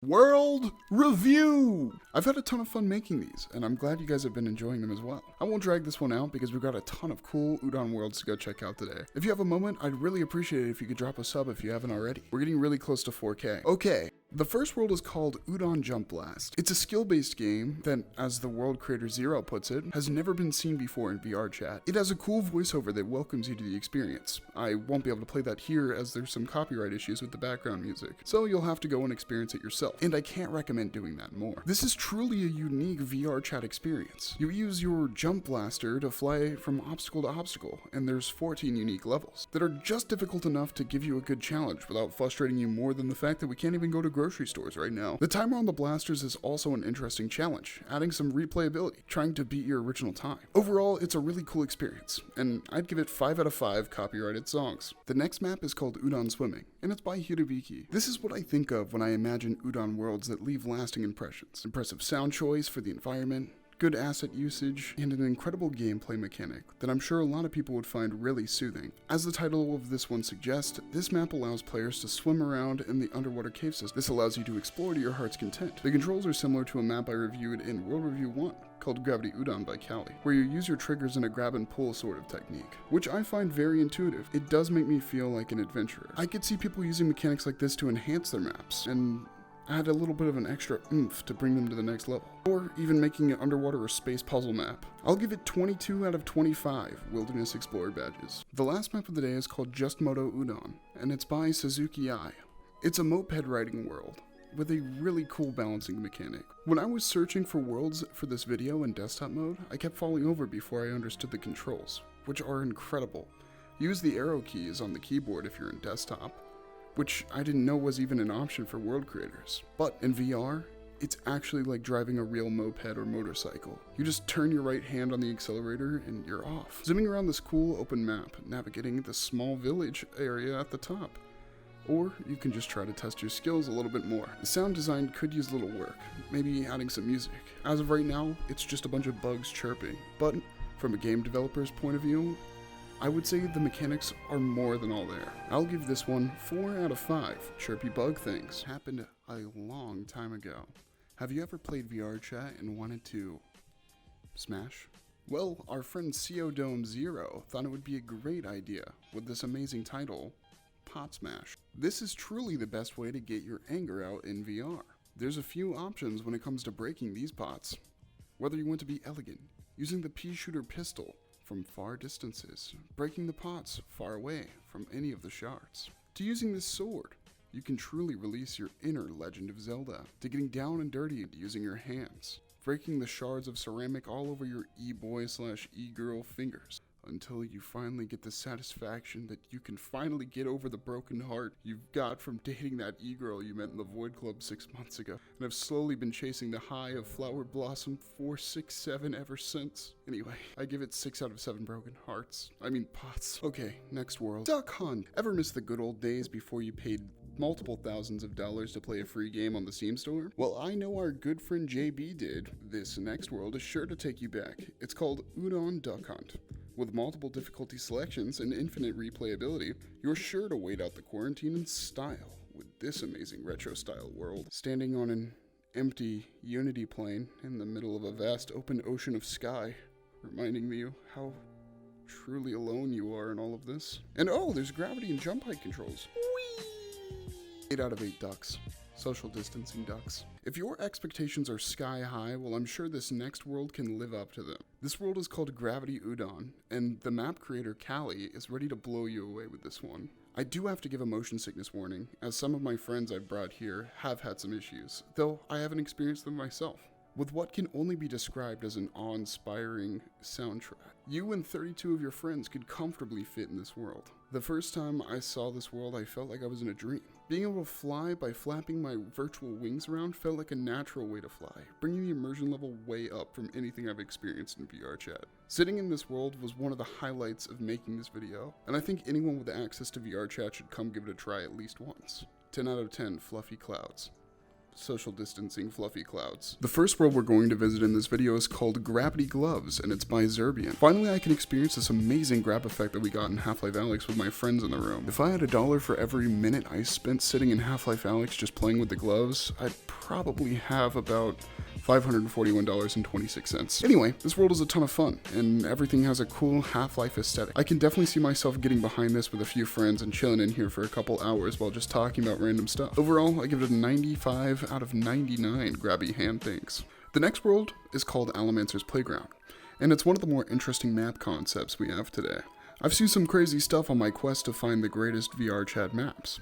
World Review! I've had a ton of fun making these, and I'm glad you guys have been enjoying them as well. I won't drag this one out because we've got a ton of cool Udon worlds to go check out today. If you have a moment, I'd really appreciate it if you could drop a sub if you haven't already. We're getting really close to 4K. Okay. The first world is called Udon Jump Blast. It's a skill-based game that, as the world creator Zero puts it, has never been seen before in VRChat. It has a cool voiceover that welcomes you to the experience. I won't be able to play that here as there's some copyright issues with the background music, so you'll have to go and experience it yourself. And I can't recommend doing that more. This is truly a unique VRChat experience. You use your jump blaster to fly from obstacle to obstacle, and there's 14 unique levels that are just difficult enough to give you a good challenge without frustrating you more than the fact that we can't even go to grocery stores right now. The timer on the blasters is also an interesting challenge, adding some replayability, trying to beat your original time. Overall, it's a really cool experience, and I'd give it 5 out of 5 copyrighted songs. The next map is called Udon Swimming, and it's by Hidobiki. This is what I think of when I imagine Udon worlds that leave lasting impressions. Impressive sound choice for the environment, good asset usage, and an incredible gameplay mechanic that I'm sure a lot of people would find really soothing. As the title of this one suggests, this map allows players to swim around in the underwater cave system. This allows you to explore to your heart's content. The controls are similar to a map I reviewed in World Review 1, called Gravity Udon by Callie, where you use your triggers in a grab and pull sort of technique, which I find very intuitive. It does make me feel like an adventurer. I could see people using mechanics like this to enhance their maps, and add a little bit of an extra oomph to bring them to the next level, or even making an underwater or space puzzle map. I'll give it 22 out of 25 Wilderness Explorer badges. The last map of the day is called Just Moto Udon, and it's by Suzuki Ai. It's a moped riding world with a really cool balancing mechanic. When I was searching for worlds for this video in desktop mode, I kept falling over before I understood the controls, which are incredible. Use the arrow keys on the keyboard if you're in desktop, which I didn't know was even an option for world creators. But in VR, it's actually like driving a real moped or motorcycle. You just turn your right hand on the accelerator and you're off, zooming around this cool open map, navigating the small village area at the top. Or you can just try to test your skills a little bit more. The sound design could use a little work, maybe adding some music. As of right now, it's just a bunch of bugs chirping. But from a game developer's point of view, I would say the mechanics are more than all there. I'll give this one 4 out of 5 chirpy bug things. Happened a long time ago. Have you ever played VRChat and wanted to smash? Well, our friend Dome Zero thought it would be a great idea with this amazing title, Pot Smash. This is truly the best way to get your anger out in VR. There's a few options when it comes to breaking these pots. Whether you want to be elegant, using the pea shooter pistol from far distances, breaking the pots far away from any of the shards, to using this sword, you can truly release your inner Legend of Zelda, to getting down and dirty using your hands, breaking the shards of ceramic all over your e-boy/e-girl fingers, until you finally get the satisfaction that you can finally get over the broken heart you've got from dating that e-girl you met in the Void Club 6 months ago, and have slowly been chasing the high of Flower Blossom 467 ever since. Anyway, I give it 6 out of 7 broken hearts. I mean pots. Okay, next world. Duck Hunt. Ever miss the good old days before you paid multiple thousands of dollars to play a free game on the Steam store? Well, I know our good friend JB did. This next world is sure to take you back. It's called Udon Duck Hunt. With multiple difficulty selections and infinite replayability, you're sure to wait out the quarantine in style with this amazing retro-style world. Standing on an empty Unity plane in the middle of a vast open ocean of sky, reminding me how truly alone you are in all of this. And oh, there's gravity and jump height controls. Whee! 8 out of 8 ducks. Social distancing ducks. If your expectations are sky high, well, I'm sure this next world can live up to them. This world is called Gravity Udon, and the map creator Callie is ready to blow you away with this one. I do have to give a motion sickness warning, as some of my friends I've brought here have had some issues, though I haven't experienced them myself. With what can only be described as an awe-inspiring soundtrack, you and 32 of your friends could comfortably fit in this world. The first time I saw this world, I felt like I was in a dream. Being able to fly by flapping my virtual wings around felt like a natural way to fly, bringing the immersion level way up from anything I've experienced in VRChat. Sitting in this world was one of the highlights of making this video, and I think anyone with access to VRChat should come give it a try at least once. 10 out of 10 fluffy clouds. social distancing fluffy clouds. The first world we're going to visit in this video is called Gravity Gloves, and it's by Zerbian. Finally, I can experience this amazing grab effect that we got in Half-Life Alyx with my friends in the room. If I had $1 for every minute I spent sitting in Half-Life Alyx just playing with the gloves, I'd probably have about $541.26. Anyway, this world is a ton of fun, and everything has a cool Half-Life aesthetic. I can definitely see myself getting behind this with a few friends and chilling in here for a couple hours while just talking about random stuff. Overall, I give it a 95 out of 99 grabby hand things. The next world is called Alamancer's Playground, and it's one of the more interesting map concepts we have today. I've seen some crazy stuff on my quest to find the greatest VRChat maps,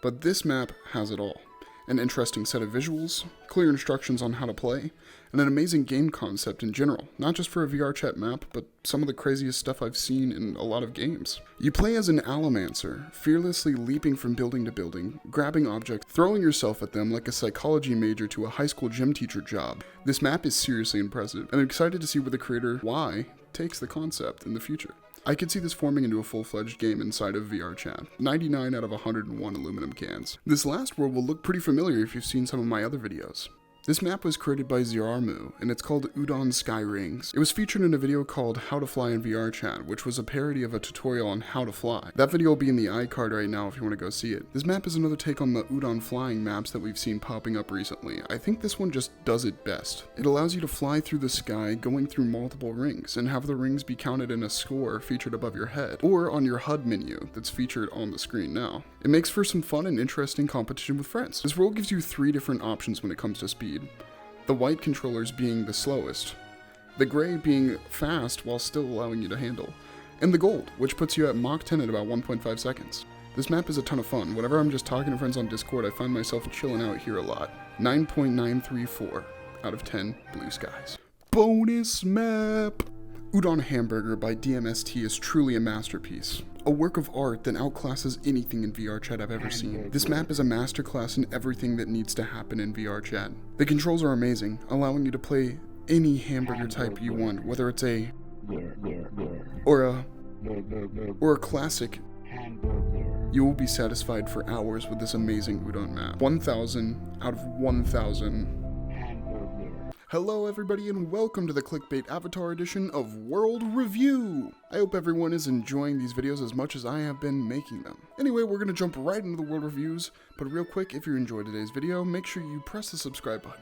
but this map has it all. An interesting set of visuals, clear instructions on how to play, and an amazing game concept in general, not just for a VRChat map, but some of the craziest stuff I've seen in a lot of games. You play as an Alamancer, fearlessly leaping from building to building, grabbing objects, throwing yourself at them like a psychology major to a high school gym teacher job. This map is seriously impressive, and I'm excited to see where the creator, Y, takes the concept in the future. I could see this forming into a full-fledged game inside of VRChat. 99 out of 101 aluminum cans. This last world will look pretty familiar if you've seen some of my other videos. This map was created by Zerarmu, and it's called Udon Sky Rings. It was featured in a video called How to Fly in VRChat, which was a parody of a tutorial on how to fly. That video will be in the iCard right now if you want to go see it. This map is another take on the Udon flying maps that we've seen popping up recently. I think this one just does it best. It allows you to fly through the sky, going through multiple rings, and have the rings be counted in a score featured above your head, or on your HUD menu that's featured on the screen now. It makes for some fun and interesting competition with friends. This world gives you 3 different options when it comes to speed. The white controllers being the slowest, the gray being fast while still allowing you to handle, and the gold, which puts you at Mach 10 at about 1.5 seconds. This map is a ton of fun. Whenever I'm just talking to friends on Discord, I find myself chilling out here a lot. 9.934 out of 10 blue skies. Bonus map! Udon Hamburger by DMST is truly a masterpiece. A work of art that outclasses anything in VRChat I've ever seen. This map is a masterclass in everything that needs to happen in VRChat. The controls are amazing, allowing you to play any hamburger type you want, whether it's a or a classic. You will be satisfied for hours with this amazing Udon map. 1000 out of 1000. Hello everybody and welcome to the clickbait avatar edition of World Review! I hope everyone is enjoying these videos as much as I have been making them. Anyway, we're going to jump right into the world reviews, but real quick, if you enjoyed today's video, make sure you press the subscribe button.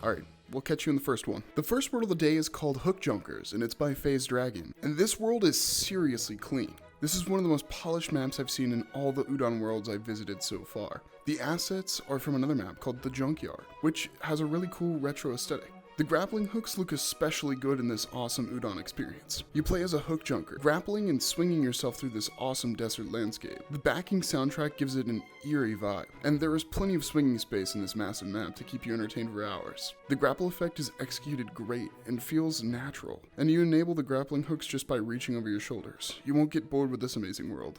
Alright, we'll catch you in the first one. The first world of the day is called Hook Junkers, and it's by FaZe Dragon, and this world is seriously clean. This is one of the most polished maps I've seen in all the Udon worlds I've visited so far. The assets are from another map called The Junkyard, which has a really cool retro aesthetic. The grappling hooks look especially good in this awesome Udon experience. You play as a hook junker, grappling and swinging yourself through this awesome desert landscape. The backing soundtrack gives it an eerie vibe, and there is plenty of swinging space in this massive map to keep you entertained for hours. The grapple effect is executed great and feels natural, and you enable the grappling hooks just by reaching over your shoulders. You won't get bored with this amazing world.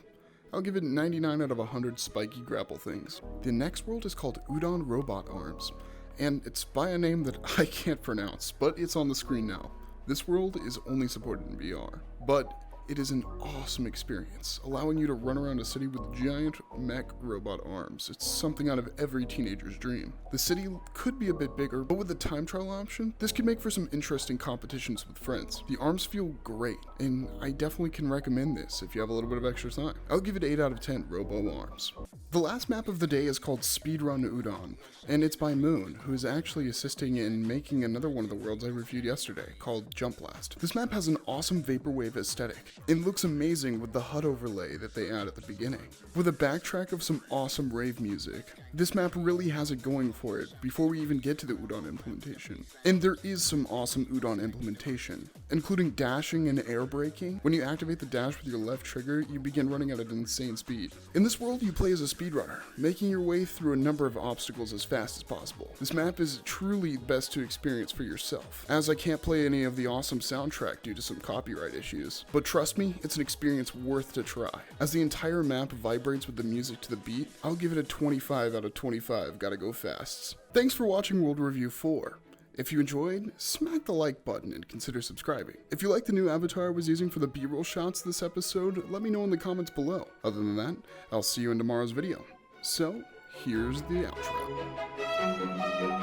I'll give it 99 out of 100 spiky grapple things. The next world is called Udon RoboArms, and it's by a name that I can't pronounce, but it's on the screen now. This world is only supported in VR, but it is an awesome experience, allowing you to run around a city with giant mech robot arms. It's something out of every teenager's dream. The city could be a bit bigger, but with the time trial option, this could make for some interesting competitions with friends. The arms feel great, and I definitely can recommend this if you have a little bit of extra time. I'll give it 8 out of 10 RoboArms. The last map of the day is called Speedrun Udon, and it's by Moon, who is actually assisting in making another one of the worlds I reviewed yesterday, called Jump Blast. This map has an awesome vaporwave aesthetic. It looks amazing with the HUD overlay that they add at the beginning. With a backtrack of some awesome rave music, this map really has it going for it before we even get to the Udon implementation. And there is some awesome Udon implementation, including dashing and air braking. When you activate the dash with your left trigger, you begin running at an insane speed. In this world, you play as a speedrunner, making your way through a number of obstacles as fast as possible. This map is truly best to experience for yourself, as I can't play any of the awesome soundtrack due to some copyright issues. But trust me, it's an experience worth to try. As the entire map vibrates with the music to the beat, I'll give it a 25 out of 25 gotta go fasts. Thanks for watching World Review 4. If you enjoyed, smack the like button and consider subscribing. If you like the new avatar I was using for the B-roll shots this episode, let me know in the comments below. Other than that, I'll see you in tomorrow's video. So, here's the outro.